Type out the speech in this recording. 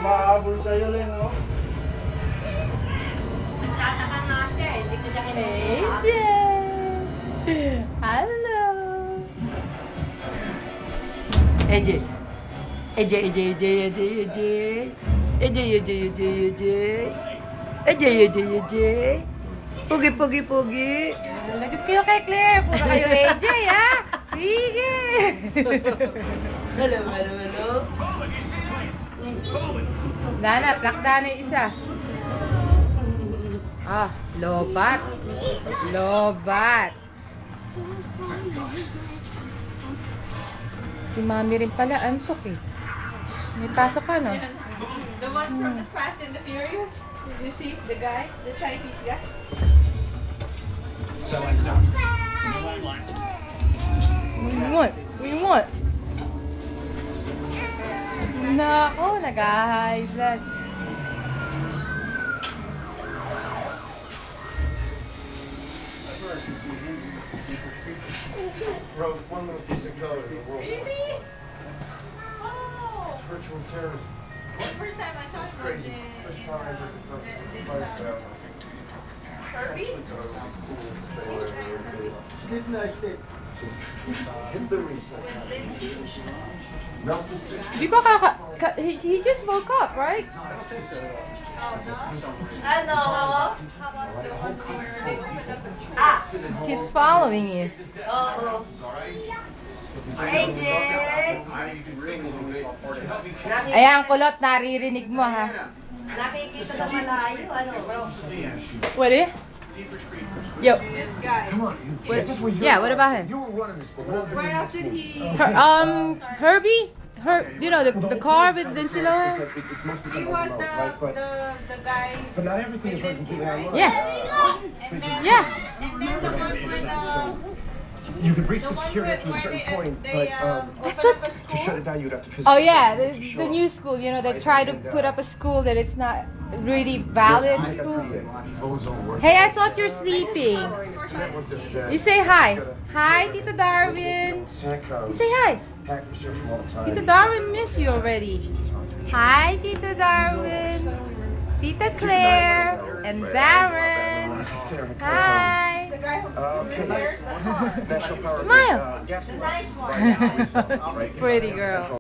Mahabol sa'yo, Len, oh. Nagtataka nga siya eh. Hindi ko niya kinuha. Hello. AJ. AJ, AJ, AJ, AJ, AJ. AJ, AJ, AJ, AJ. AJ, AJ, AJ. Pugi, pugi, pugi. Lagip kayo kay Claire. Puro kayo AJ, ha? Sige. Hello, hello, hello. Dana, plakda na yung isa. Ah, lobat. Lobat. Si Mami rin pala, antok eh. May pasok ka, no? The one from the Fast and the Furious. Did you see the guy, the Chinese guy? So I stopped. What do you want? What do you want? Nako, nag-high blood. Wrote one little piece of code in the world. Really? Oh! Virtual terrorism. The first time I saw it was in First time I heard the this concept. Kirby? Just hit the reset. Melts the system. Di ba he just woke up, right? Ano? Ah! Keeps following you. Oo. AJ! Ayan, kulot, naririnig mo, ha? Nakikita na malayo, ano? What eh? Yo. This guy. Yeah, what about him? You were running this thing. Where else did he? Herbie? You know, the car with Lindsay Lohan? He was the guy. But not everything is working completely online. Yeah. And then, Yeah. And then the one with You could reach the the one security with to a where certain point, they but That's open up what- a school. to shut it down, you'd have to physically. Oh yeah, show the up. new school, you know, they try to put up a school that it's not really valid school. Hey, I thought you're sleeping. You say hi. Hi, Tita Darwin. You say hi. Tita Darwin miss you already. Hi, Tita Darwin. Tita Claire and Darren. Hi. The guy who Okay. National Power Smile. Grid, the nice one. Pretty girl.